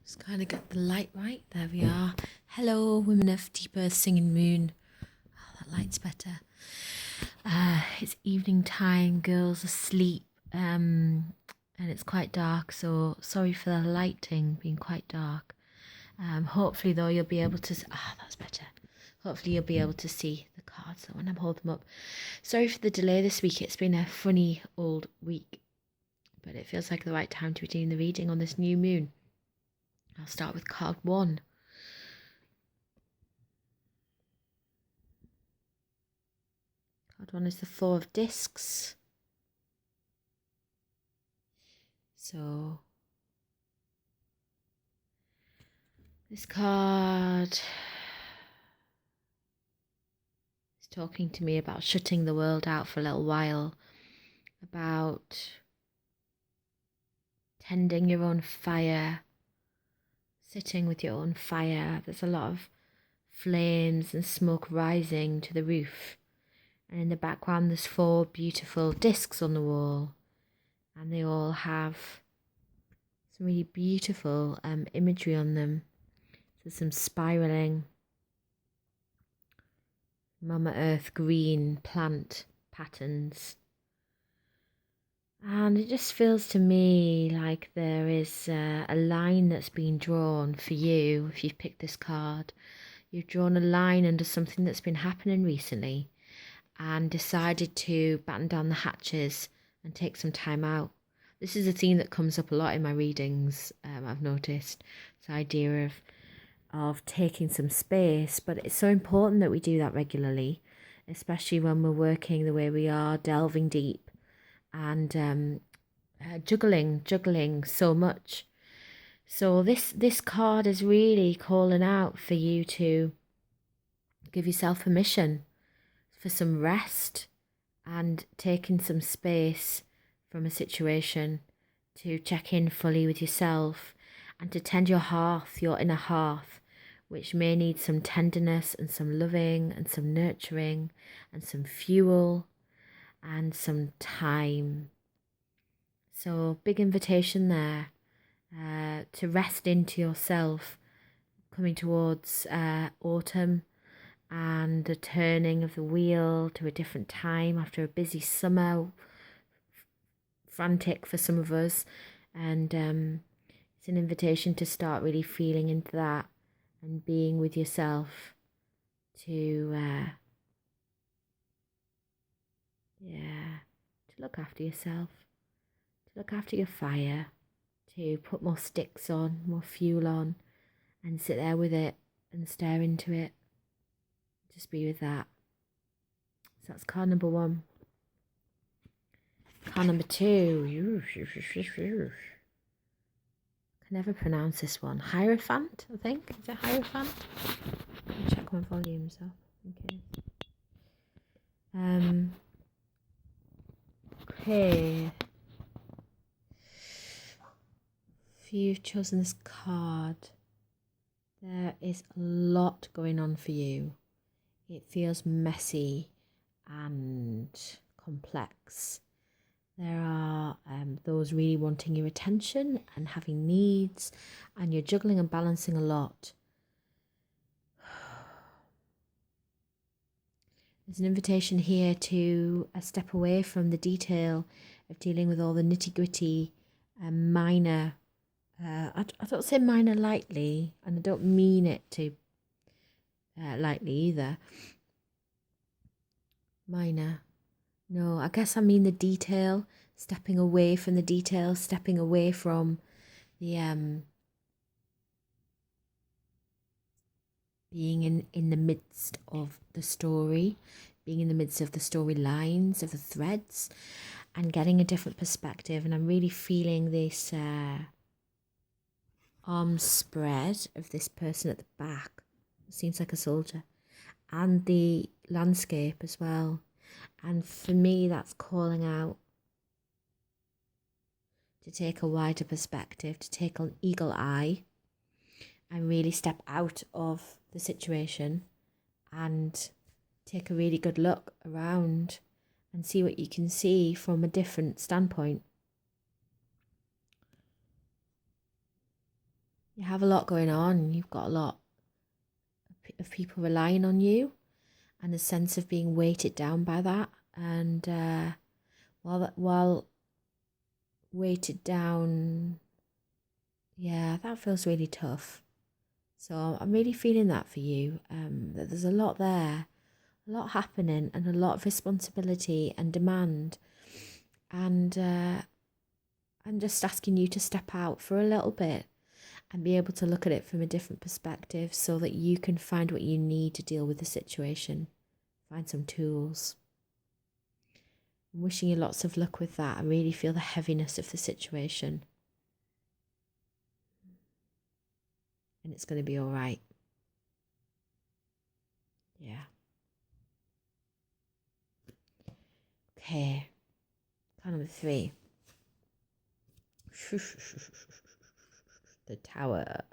Just kind of get the light right. There we are. Hello, women of deep earth singing moon. Oh, that light's better. It's evening time. Girls asleep. And it's quite dark. So sorry for the lighting being quite dark. Hopefully though you'll be able to. That's better. Hopefully you'll be able to see the cards when I'm holding them up. Sorry for the delay this week. It's been a funny old week, but it feels like the right time to be doing the reading on this new moon. I'll start with card 1. Card 1 is the 4 of discs. So this card is talking to me about shutting the world out for a little while, about tending your own fire, sitting with your own fire. There's a lot of flames and smoke rising to the roof. And in the background, there's 4 beautiful discs on the wall. And they all have some really beautiful imagery on them. So some spiraling Mama Earth green plant patterns. And it just feels to me like there is a line that's been drawn for you. If you've picked this card, you've drawn a line under something that's been happening recently and decided to batten down the hatches and take some time out. This is a theme that comes up a lot in my readings, I've noticed. This idea of taking some space, but it's so important that we do that regularly, especially when we're working the way we are, delving deep and juggling so much. So this card is really calling out for you to give yourself permission for some rest and taking some space from a situation to check in fully with yourself and to tend your hearth, your inner hearth, which may need some tenderness and some loving and some nurturing and some fuel and some time. So big invitation there to rest into yourself, coming towards autumn and the turning of the wheel to a different time after a busy summer, frantic for some of us. And it's an invitation to start really feeling into that and being with yourself to look after yourself, to look after your fire, to put more sticks on, more fuel on, and sit there with it and stare into it. Just be with that. So that's card number 1. Card number 2. I can never pronounce this one. Hierophant, I think. Is it Hierophant? Let me check my volumes up. Okay. Okay. If you've chosen this card, there is a lot going on for you. It feels messy and complex. There are those really wanting your attention and having needs, and you're juggling and balancing a lot. There's an invitation here to step away from the detail of dealing with all the nitty-gritty minor. I don't say minor lightly, and I don't mean it to lightly either. Minor. No, I guess I mean the detail, stepping away from the detail, stepping away from the being in the midst of the story, being in the midst of the storylines, of the threads, and getting a different perspective. And I'm really feeling this arm spread of this person at the back. It seems like a soldier. And the landscape as well. And for me, that's calling out to take a wider perspective, to take an eagle eye and really step out of the situation and take a really good look around and see what you can see from a different standpoint. You have a lot going on. You've got a lot of people relying on you, and a sense of being weighted down by that. And while weighted down, yeah, that feels really tough. So I'm really feeling that for you. That there's a lot there, a lot happening, and a lot of responsibility and demand. And I'm just asking you to step out for a little bit and be able to look at it from a different perspective so that you can find what you need to deal with the situation. Find some tools. I'm wishing you lots of luck with that. I really feel the heaviness of the situation. And it's going to be all right. Yeah. Okay. Card number 3. The Tower.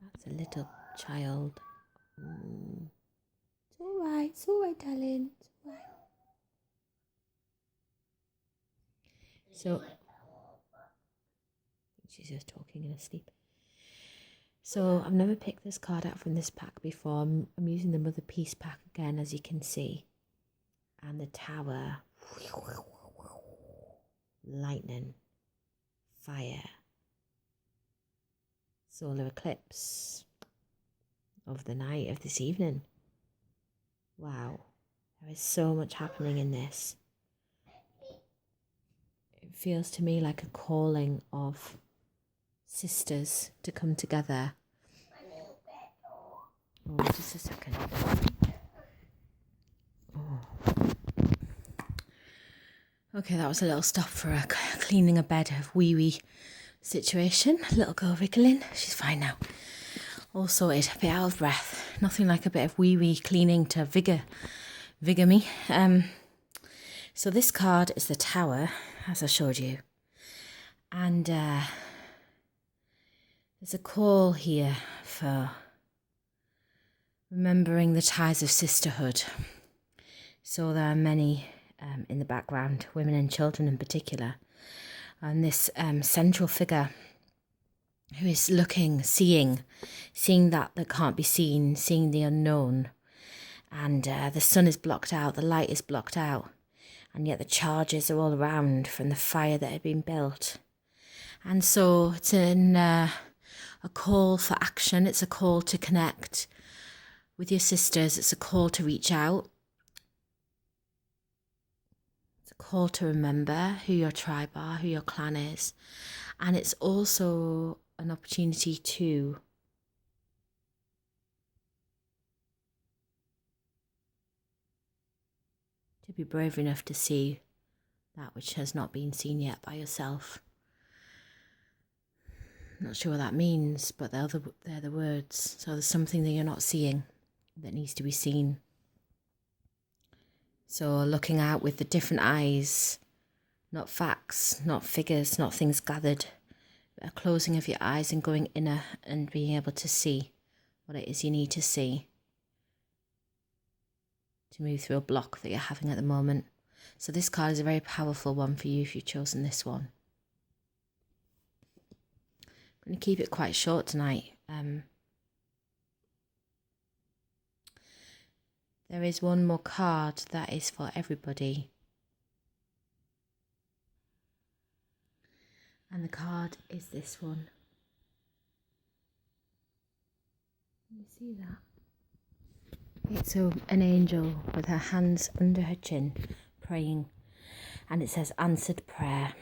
That's a little child. It's all right, darling. It's all right. So, she's just talking in her sleep. So, I've never picked this card out from this pack before. I'm using the Mother Peace pack again, as you can see. And the Tower. Lightning. Fire. Solar eclipse of the night of this evening. Wow, there is so much happening in this. It feels to me like a calling of sisters to come together. Oh, just a second. Oh. Okay, that was a little stop for a cleaning a bed of wee situation. Little girl wriggling. She's fine now. All sorted. A bit out of breath. Nothing like a bit of wee cleaning to vigor me. So this card is the Tower, as I showed you. And there's a call here for remembering the ties of sisterhood. So there are many in the background, women and children in particular. And this central figure who is looking, seeing that can't be seen, seeing the unknown. And the sun is blocked out, the light is blocked out. And yet the charges are all around from the fire that had been built. And so it's a call for action. It's a call to connect with your sisters. It's a call to reach out. It's a call to remember who your tribe are, who your clan is. And it's also an opportunity to be brave enough to see that which has not been seen yet by yourself. I'm not sure what that means, but they're the words. So there's something that you're not seeing that needs to be seen. So looking out with the different eyes, not facts, not figures, not things gathered, but a closing of your eyes and going inner and being able to see what it is you need to see to move through a block that you're having at the moment. So this card is a very powerful one for you if you've chosen this one. I'm going to keep it quite short tonight. There is one more card that is for everybody. And the card is this one. Can you see that? It's an angel with her hands under her chin, praying. And it says, answered prayer.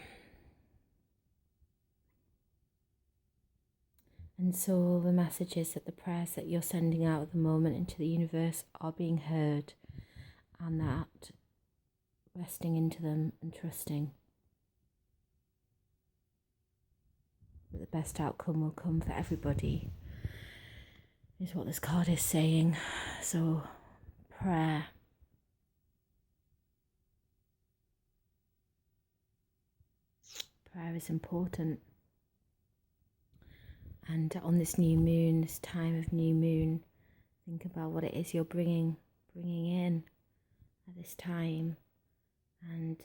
And so the message is that the prayers that you're sending out at the moment into the universe are being heard, and that resting into them and trusting that the best outcome will come for everybody is what this card is saying. So prayer. Prayer is important. And on this new moon, this time of new moon, think about what it is you're bringing in at this time, and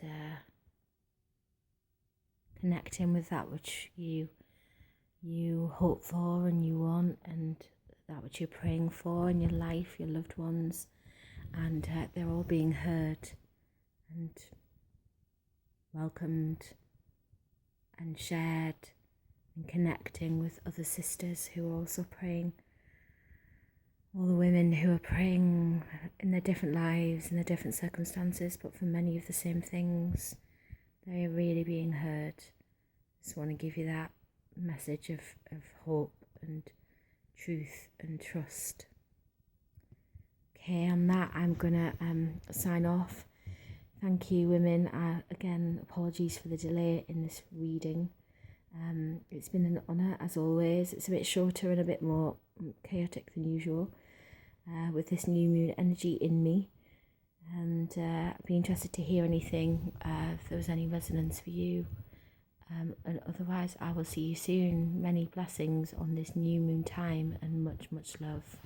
connecting with that which you hope for and you want, and that which you're praying for in your life, your loved ones, and they're all being heard and welcomed and shared and connecting with other sisters who are also praying. All the women who are praying in their different lives, in their different circumstances, but for many of the same things, they're really being heard. Just want to give you that message of hope and truth and trust. Okay, on that I'm gonna sign off. Thank you, women. Again, apologies for the delay in this reading. It's been an honour as always. It's a bit shorter and a bit more chaotic than usual with this new moon energy in me, and I'd be interested to hear anything if there was any resonance for you. And otherwise, I will see you soon. Many blessings on this new moon time and much, much love.